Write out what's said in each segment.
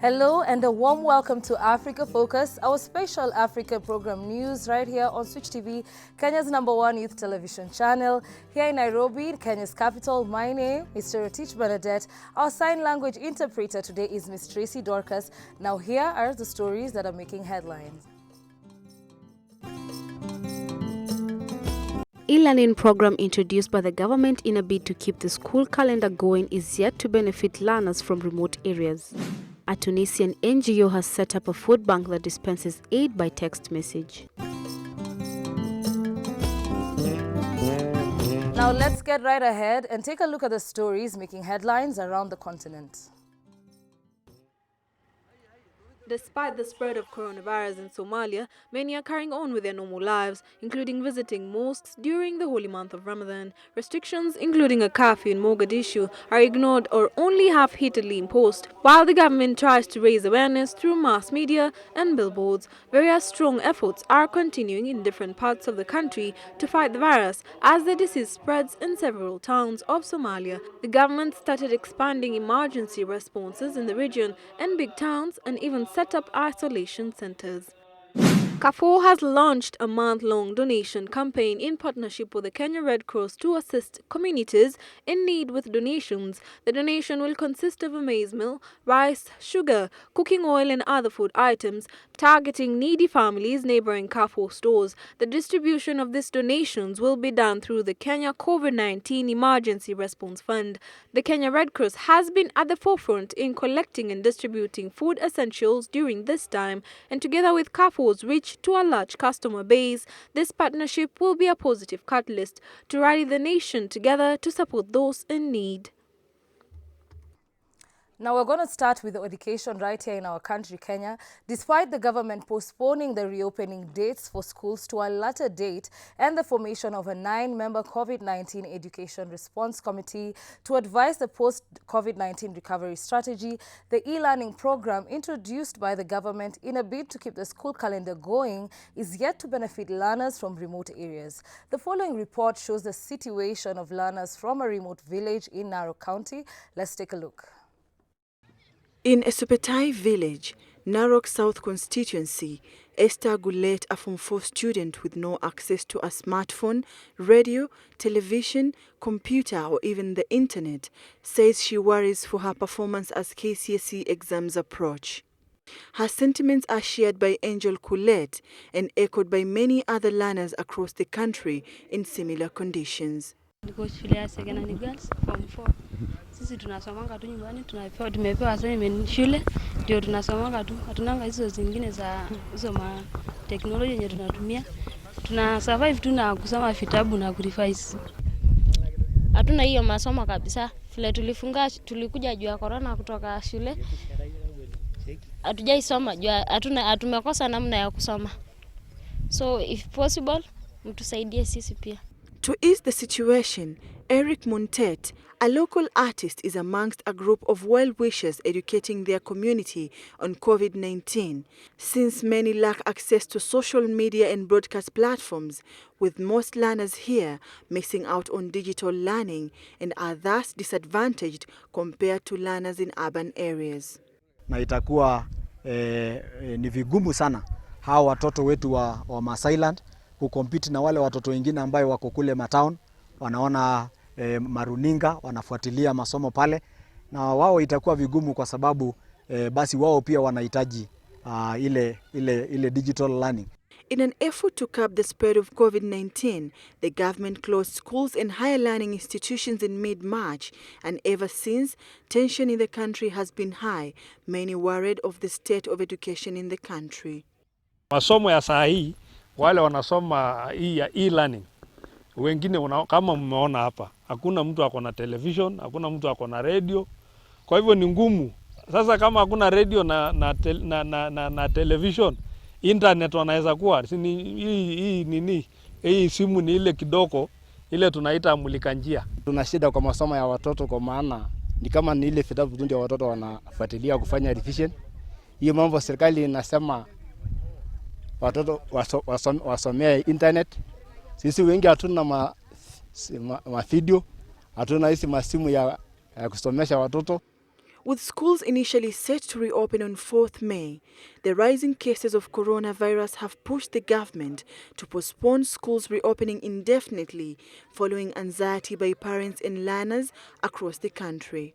Hello and a warm welcome to Africa Focus, our special Africa program news right here on Switch TV, Kenya's #1 youth television channel. Here in Nairobi, Kenya's capital, my name is Terotich Bernadette. Our sign language interpreter today is Miss Tracy Dorcas. Now here are the stories that are making headlines. E-learning program introduced by the government in a bid to keep the school calendar going is yet to benefit learners from remote areas. A Tunisian NGO has set up a food bank that dispenses aid by text message. Now let's get right ahead and take a look at the stories making headlines around the continent. Despite the spread of coronavirus in Somalia, many are carrying on with their normal lives, including visiting mosques during the holy month of Ramadan. Restrictions, including a curfew in Mogadishu, are ignored or only half-heartedly imposed, while the government tries to raise awareness through mass media and billboards. Various strong efforts are continuing in different parts of the country to fight the virus as the disease spreads in several towns of Somalia. The government started expanding emergency responses in the region and big towns and even set up isolation centers. Carrefour has launched a month-long donation campaign in partnership with the Kenya Red Cross to assist communities in need with donations. The donation will consist of a maize meal, rice, sugar, cooking oil and other food items, targeting needy families neighboring Carrefour stores. The distribution of these donations will be done through the Kenya COVID-19 Emergency Response Fund. The Kenya Red Cross has been at the forefront in collecting and distributing food essentials during this time, and together with Carrefour's reach to a large customer base, this partnership will be a positive catalyst to rally the nation together to support those in need. Now we're going to start with education right here in our country, Kenya. Despite the government postponing the reopening dates for schools to a later date and the formation of a 9-member COVID-19 Education Response Committee to advise the post-COVID-19 recovery strategy, the e-learning program introduced by the government in a bid to keep the school calendar going is yet to benefit learners from remote areas. The following report shows the situation of learners from a remote village in Narok County. Let's take a look. In Esupetai village, Narok South constituency, Esther Gulet, a Form 4 student with no access to a smartphone, radio, television, computer or even the internet, says she worries for her performance as KCSE exams approach. Her sentiments are shared by Angel Kulet and echoed by many other learners across the country in similar conditions. Sisi tunasomanga tu nyumbani, tumepewa assignment shule, ndio tunasomanga tu. Hatunanga hizo zingine za hizo ma technology yenye tunatumia. Tuna survive tu na kusoma vitabu na kurevise. Hatuna hiyo masomo kabisa. Vile tulikuja juu ya corona kutoka shule. Hatujaisoma juu tumekosa namna ya kusoma. So if possible, mtusaidie sisi pia. To ease the situation, Eric Montet, a local artist, is amongst a group of well-wishers educating their community on COVID-19, since many lack access to social media and broadcast platforms, with most learners here missing out on digital learning and are thus disadvantaged compared to learners in urban areas. Na itakuwa ni vigumu sana hao watoto wetu wa Masailand kukompiti na wale watoto wengine ambao wako kule matown, wanaona maruninga, wanafuatilia masomo pale, na wao itakuwa vigumu kwa sababu basi wao pia wanahitaji ile digital learning. In an effort to curb the spread of COVID-19, the government closed schools and higher learning institutions in mid-March, and ever since, tension in the country has been high, many worried of the state of education in the country. Masomo ya saa hii, wale wanasoma hii ya e-learning, wengine kama mmeona hapa, hakuna mtu ako na television, hakuna mtu ako na radio. Kwa hivyo ni ngumu. Sasa kama hakuna radio na television, internet wanaweza kuwa hii simu ni ile kidogo, ile tunaita mulika njia. Tuna shida kwa masomo ya watoto kwa maana ni kama ni ile vitabu ndio watoto wanafuatilia kufanya revision. Hiyo mambo serikali inasema watoto wasomea internet. Sisi wengi hatuna ma video, hatuna hizi masimu ya kusomesha watoto. With schools initially set to reopen on 4th May, the rising cases of coronavirus have pushed the government to postpone schools reopening indefinitely following anxiety by parents and learners across the country.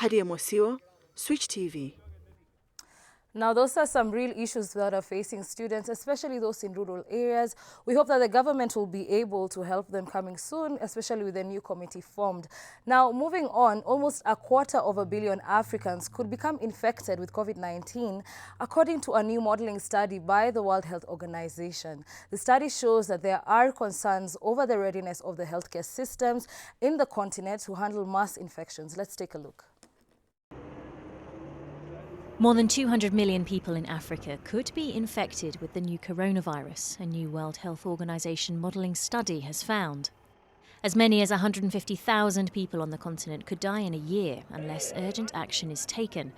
Hadia Mosiwa, Switch TV. Now, those are some real issues that are facing students, especially those in rural areas. We hope that the government will be able to help them coming soon, especially with the new committee formed. Now, moving on, almost 250 million Africans could become infected with COVID-19, according to a new modeling study by the World Health Organization. The study shows that there are concerns over the readiness of the healthcare systems in the continent to handle mass infections. Let's take a look. More than 200 million people in Africa could be infected with the new coronavirus, a new World Health Organization modelling study has found. As many as 150,000 people on the continent could die in a year unless urgent action is taken,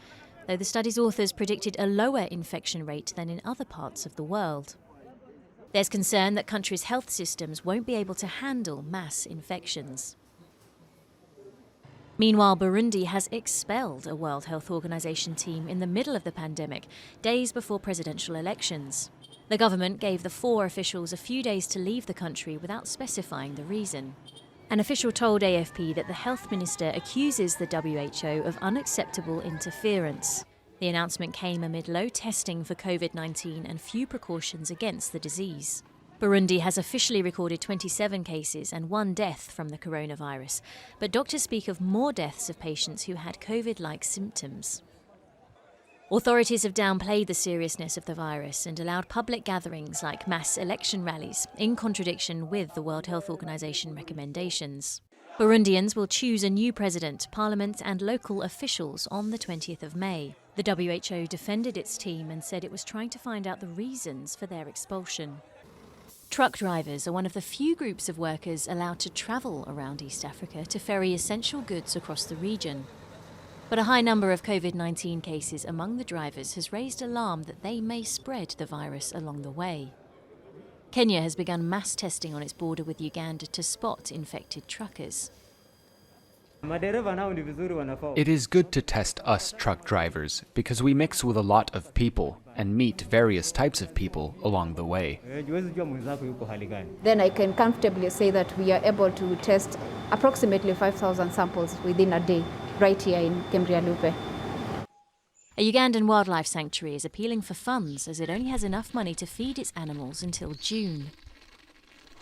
though the study's authors predicted a lower infection rate than in other parts of the world. There's concern that countries' health systems won't be able to handle mass infections. Meanwhile, Burundi has expelled a World Health Organization team in the middle of the pandemic, days before presidential elections. The government gave the 4 officials a few days to leave the country without specifying the reason. An official told AFP that the health minister accuses the WHO of unacceptable interference. The announcement came amid low testing for COVID-19 and few precautions against the disease. Burundi has officially recorded 27 cases and 1 death from the coronavirus, but doctors speak of more deaths of patients who had COVID-like symptoms. Authorities have downplayed the seriousness of the virus and allowed public gatherings like mass election rallies, in contradiction with the World Health Organization recommendations. Burundians will choose a new president, parliament and local officials on the 20th of May. The WHO defended its team and said it was trying to find out the reasons for their expulsion. Truck drivers are one of the few groups of workers allowed to travel around East Africa to ferry essential goods across the region. But a high number of COVID-19 cases among the drivers has raised alarm that they may spread the virus along the way. Kenya has begun mass testing on its border with Uganda to spot infected truckers. It is good to test us truck drivers because we mix with a lot of people and meet various types of people along the way. Then I can comfortably say that we are able to test approximately 5,000 samples within a day, right here in Kemrialupe. A Ugandan wildlife sanctuary is appealing for funds as it only has enough money to feed its animals until June.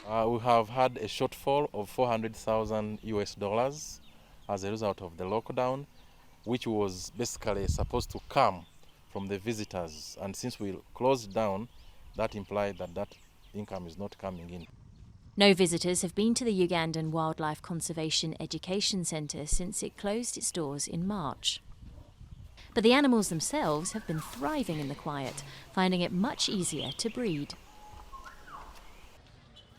We have had a shortfall of $400,000 as a result of the lockdown, which was basically supposed to come from the visitors. And since we closed down, that implied that that income is not coming in. No visitors have been to the Ugandan Wildlife Conservation Education Centre since it closed its doors in March. But the animals themselves have been thriving in the quiet, finding it much easier to breed.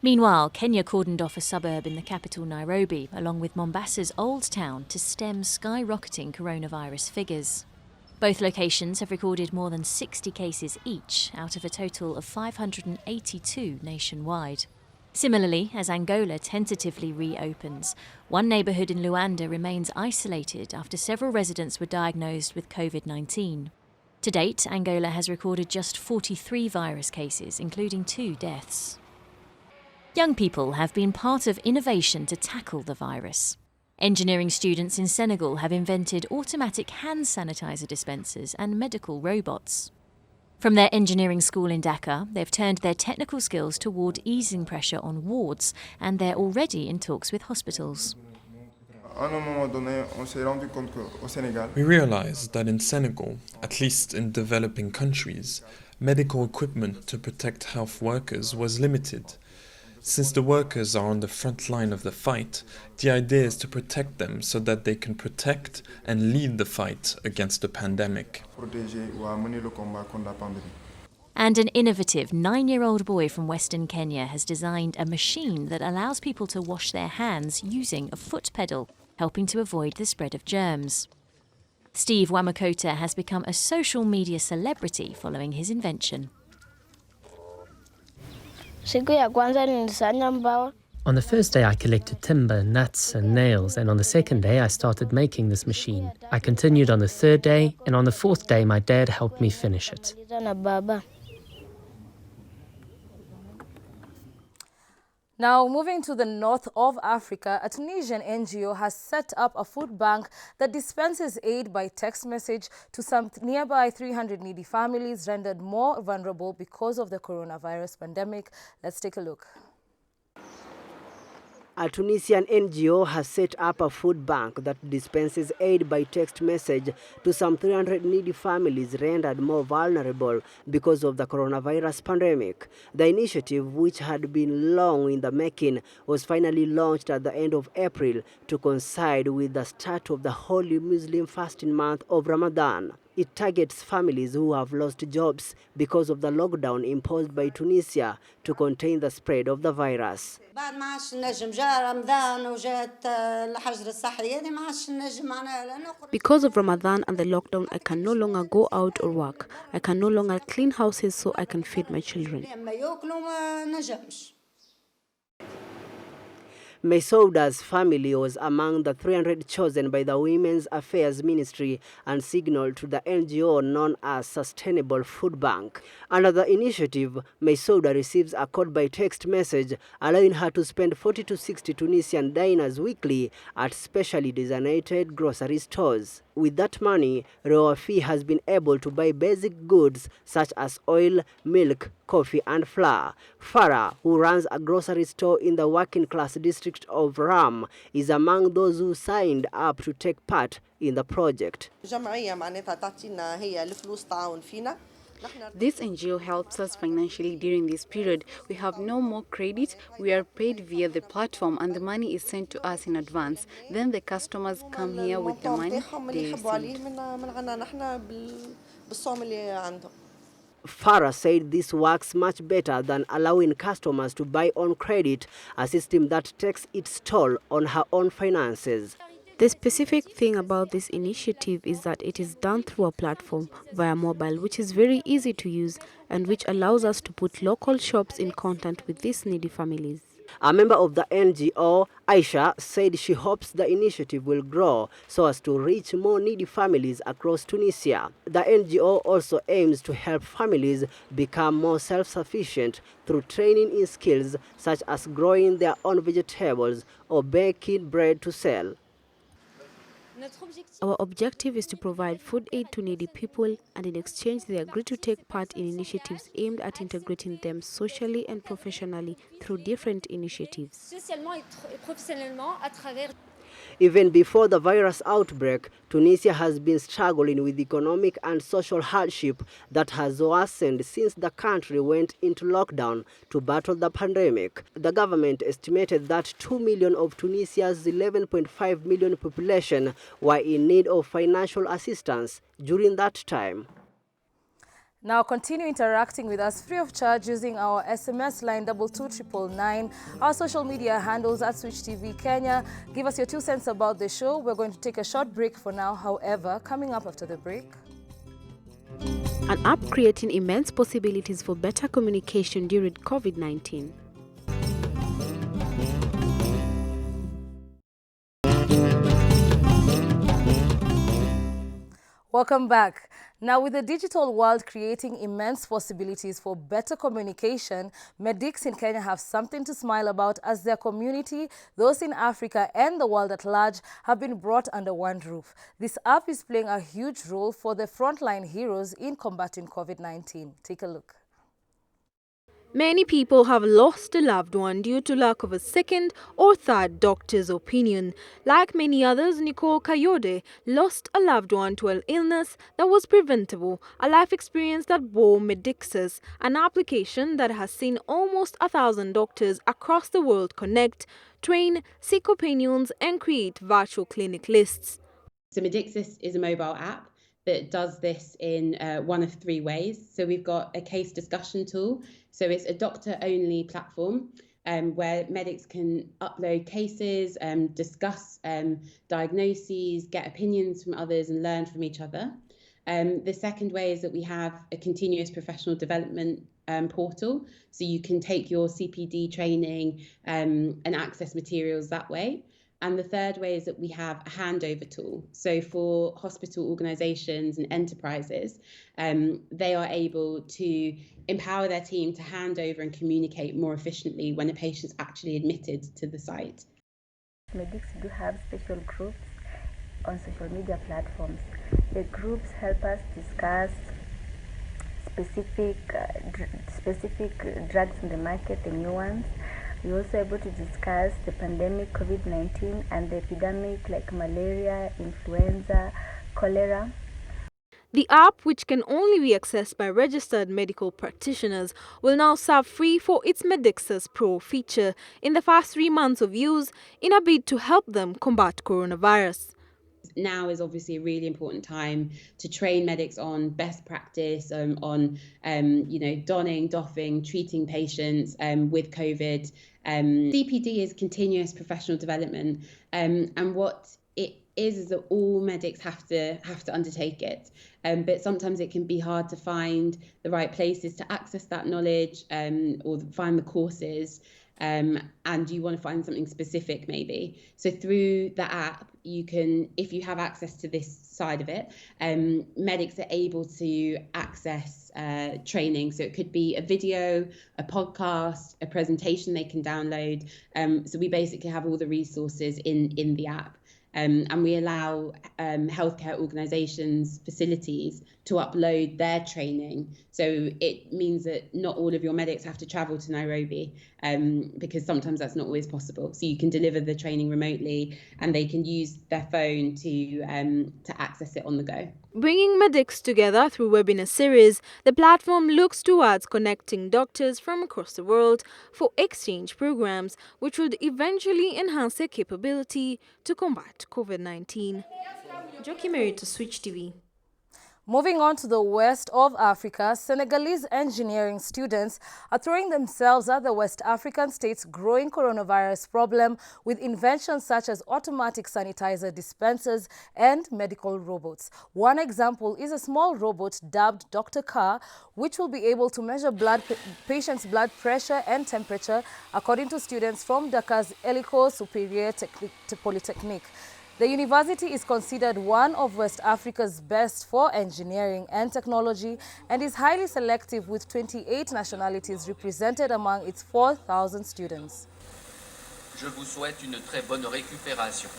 Meanwhile, Kenya cordoned off a suburb in the capital Nairobi, along with Mombasa's Old Town, to stem skyrocketing coronavirus figures. Both locations have recorded more than 60 cases each, out of a total of 582 nationwide. Similarly, as Angola tentatively reopens, one neighbourhood in Luanda remains isolated after several residents were diagnosed with COVID-19. To date, Angola has recorded just 43 virus cases, including 2 deaths. Young people have been part of innovation to tackle the virus. Engineering students in Senegal have invented automatic hand sanitizer dispensers and medical robots. From their engineering school in Dakar, they've turned their technical skills toward easing pressure on wards, and they're already in talks with hospitals. We realized that in Senegal, at least in developing countries, medical equipment to protect health workers was limited. Since the workers are on the front line of the fight, the idea is to protect them so that they can protect and lead the fight against the pandemic. And an innovative 9-year-old boy from Western Kenya has designed a machine that allows people to wash their hands using a foot pedal, helping to avoid the spread of germs. Steve Wamakota has become a social media celebrity following his invention. On the first day I collected timber, nuts and nails, and on the second day I started making this machine. I continued on the third day, and on the fourth day my dad helped me finish it. Now, moving to the north of Africa, a Tunisian NGO has set up a food bank that dispenses aid by text message to some nearby 300 needy families rendered more vulnerable because of the coronavirus pandemic. Let's take a look. A Tunisian NGO has set up a food bank that dispenses aid by text message to some 300 needy families rendered more vulnerable because of the coronavirus pandemic. The initiative, which had been long in the making, was finally launched at the end of April to coincide with the start of the holy Muslim fasting month of Ramadan. It targets families who have lost jobs because of the lockdown imposed by Tunisia to contain the spread of the virus. Because of Ramadan and the lockdown, I can no longer go out or work. I can no longer clean houses so I can feed my children. Mesouda's family was among the 300 chosen by the Women's Affairs Ministry and signaled to the NGO known as Sustainable Food Bank. Under the initiative, Mesouda receives a code by text message allowing her to spend 40 to 60 Tunisian dinars weekly at specially designated grocery stores. With that money, Roafi has been able to buy basic goods such as oil, milk, coffee and flour. Farah, who runs a grocery store in the working-class district of Ram, is among those who signed up to take part in the project. This NGO helps us financially during this period. We have no more credit. We are paid via the platform and the money is sent to us in advance. Then the customers come here with the money they received. Farah said this works much better than allowing customers to buy on credit, a system that takes its toll on her own finances. The specific thing about this initiative is that it is done through a platform via mobile, which is very easy to use and which allows us to put local shops in contact with these needy families. A member of the NGO, Aisha, said she hopes the initiative will grow so as to reach more needy families across Tunisia. The NGO also aims to help families become more self-sufficient through training in skills such as growing their own vegetables or baking bread to sell. Our objective is to provide food aid to needy people, and in exchange they agree to take part in initiatives aimed at integrating them socially and professionally through different initiatives. Even before the virus outbreak, Tunisia has been struggling with economic and social hardship that has worsened since the country went into lockdown to battle the pandemic. The government estimated that 2 million of Tunisia's 11.5 million population were in need of financial assistance during that time. Now continue interacting with us free of charge using our SMS line 22999, our social media handles at Switch TV Kenya. Give us your 2 cents about the show. We're going to take a short break for now. However, coming up after the break, an app creating immense possibilities for better communication during COVID-19. welcome back. Now, with the digital world creating immense possibilities for better communication, medics in Kenya have something to smile about as their community, those in Africa and the world at large, have been brought under one roof. This app is playing a huge role for the frontline heroes in combating COVID-19. Take a look. Many people have lost a loved one due to lack of a second or third doctor's opinion. Like many others, Nicole Kayode lost a loved one to an illness that was preventable, a life experience that bore Medixus, an application that has seen almost 1,000 doctors across the world connect, train, seek opinions and create virtual clinic lists. So Medixus is a mobile app that does this in one of three ways. So we've got a case discussion tool. So it's a doctor-only platform where medics can upload cases, discuss diagnoses, get opinions from others and learn from each other. The second way is that we have a continuous professional development portal. So you can take your CPD training and access materials that way. And the third way is that we have a handover tool. So for hospital organisations and enterprises, they are able to empower their team to hand over and communicate more efficiently when a patient's actually admitted to the site. Medics do have special groups on social media platforms. The groups help us discuss specific drugs in the market, the new ones. We're also able to discuss the pandemic, COVID-19, and the epidemic like malaria, influenza, cholera. The app, which can only be accessed by registered medical practitioners, will now serve free for its Medixus Pro feature in the first 3 months of use in a bid to help them combat coronavirus. Now is obviously a really important time to train medics on best practice, on donning, doffing, treating patients with COVID. CPD is continuous professional development, and what it is that all medics have to undertake it. But sometimes it can be hard to find the right places to access that knowledge, or find the courses. And you want to find something specific maybe. So through the app, you can, if you have access to this side of it, medics are able to access training. So it could be a video, a podcast, a presentation they can download. So we basically have all the resources in the app. And we allow healthcare organisations, facilities to upload their training. So it means that not all of your medics have to travel to Nairobi, because sometimes that's not always possible. So you can deliver the training remotely, and they can use their phone to access it on the go. Bringing medics together through webinar series, the platform looks towards connecting doctors from across the world for exchange programs, which would eventually enhance their capability to combat COVID-19. Joki Mary to Switch TV. Moving on to the west of Africa, Senegalese engineering students are throwing themselves at the West African state's growing coronavirus problem with inventions such as automatic sanitizer dispensers and medical robots. One example is a small robot dubbed Dr. Car, which will be able to measure patients' blood pressure and temperature, according to students from Dakar's Eliko Superior Polytechnique. The university is considered one of West Africa's best for engineering and technology and is highly selective, with 28 nationalities represented among its 4,000 students. Je vous souhaite une très bonne récupération.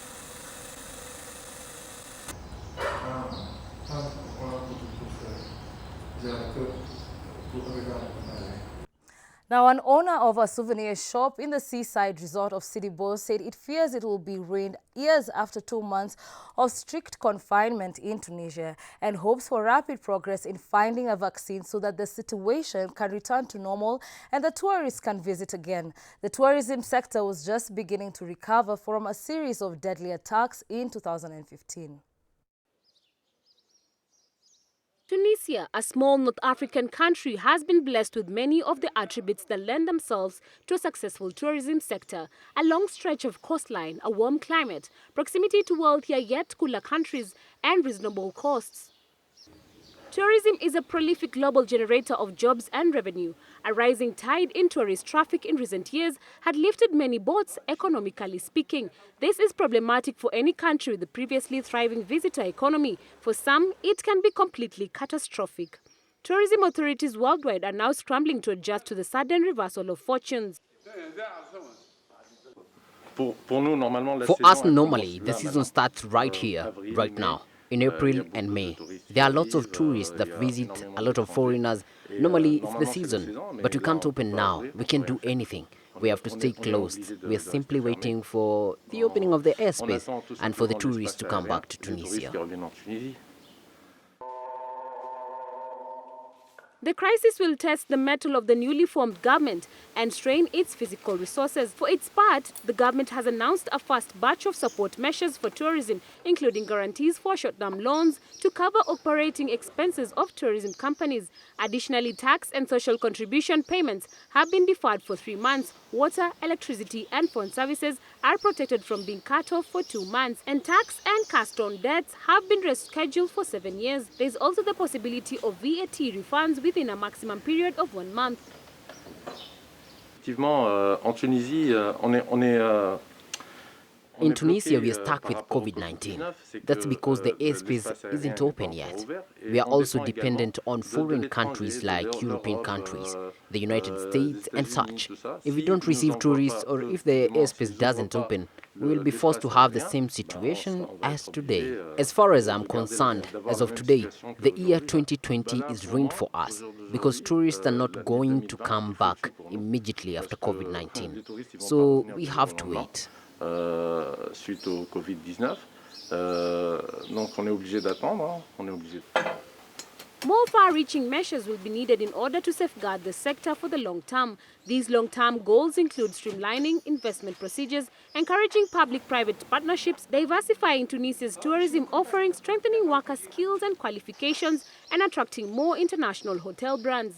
Now, an owner of a souvenir shop in the seaside resort of Sidibo said it fears it will be ruined years after 2 months of strict confinement in Tunisia, and hopes for rapid progress in finding a vaccine so that the situation can return to normal and the tourists can visit again. The tourism sector was just beginning to recover from a series of deadly attacks in 2015. Tunisia, a small North African country, has been blessed with many of the attributes that lend themselves to a successful tourism sector: a long stretch of coastline, a warm climate, proximity to wealthier yet cooler countries, and reasonable costs. Tourism is a prolific global generator of jobs and revenue. A rising tide in tourist traffic in recent years had lifted many boats, economically speaking. This is problematic for any country with a previously thriving visitor economy. For some, it can be completely catastrophic. Tourism authorities worldwide are now scrambling to adjust to the sudden reversal of fortunes. For us, normally, the season starts right here, right now, in April and May. There are lots of tourists that visit, a lot of foreigners. Normally, it's the season, but we can't open now. We can't do anything. We have to stay closed. We are simply waiting for the opening of the airspace and for the tourists to come back to Tunisia. The crisis will test the mettle of the newly formed government and strain its physical resources. For its part, the government has announced a first batch of support measures for tourism, including guarantees for short-term loans to cover operating expenses of tourism companies. Additionally, tax and social contribution payments have been deferred for 3 months. Water, electricity and phone services are protected from being cut off for 2 months. And tax and cast-on debts have been rescheduled for 7 years. There is also the possibility of VAT refunds with within a maximum period of 1 month. Effectivement, en Tunisie, In Tunisia, we are stuck with COVID-19. That's because the airspace isn't open yet. We are also dependent on foreign countries like European countries, the United States and such. If we don't receive tourists or if the airspace doesn't open, we will be forced to have the same situation as today. As far as I'm concerned, as of today, the year 2020 is ruined for us because tourists are not going to come back immediately after COVID-19. So we have to wait. Suite au Covid-19. Donc on est obligé d'attendre, More far-reaching measures will be needed in order to safeguard the sector for the long term. These long-term goals include streamlining investment procedures, encouraging public-private partnerships, diversifying Tunisia's tourism offerings, strengthening worker skills and qualifications, and attracting more international hotel brands.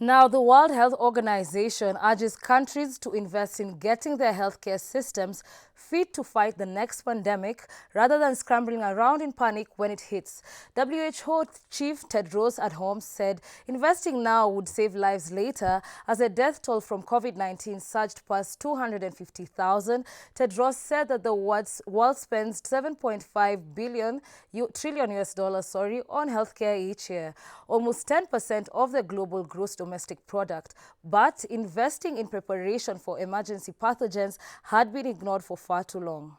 Now, the World Health Organization urges countries to invest in getting their healthcare systems fit to fight the next pandemic rather than scrambling around in panic when it hits. WHO Chief Tedros Adhanom said investing now would save lives later as the death toll from COVID-19 surged past 250,000. Tedros said that the world spends $7.5 trillion on healthcare each year, almost 10% of the global gross domestic product. But investing in preparation for emergency pathogens had been ignored for far too long.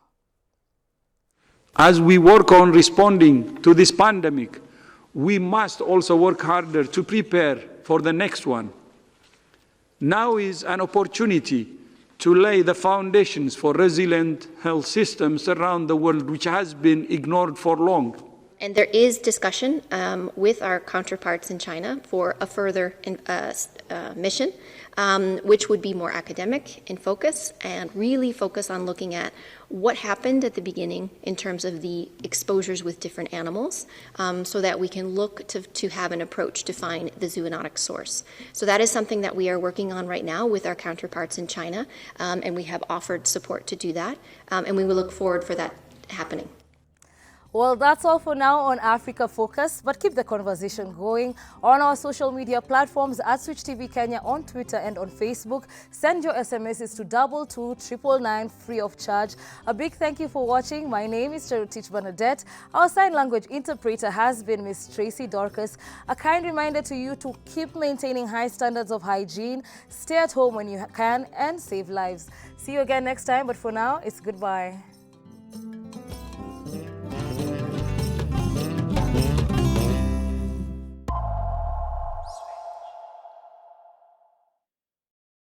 As we work on responding to this pandemic, we must also work harder to prepare for the next one. Now is an opportunity to lay the foundations for resilient health systems around the world, which has been ignored for long. And there is discussion with our counterparts in China for a further mission, which would be more academic in focus and really focus on looking at what happened at the beginning in terms of the exposures with different animals, so that we can look to have an approach to find the zoonotic source. So that is something that we are working on right now with our counterparts in China, and we have offered support to do that, and we will look forward for that happening. Well, that's all for now on Africa Focus, but keep the conversation going on our social media platforms at Switch TV Kenya on Twitter and on Facebook. Send your SMSs to 22999 free of charge. A big thank you for watching. My name is Cherotich Bernadette. Our sign language interpreter has been Miss Tracy Dorcas. A kind reminder to you to keep maintaining high standards of hygiene, stay at home when you can, and save lives. See you again next time, but for now, it's goodbye.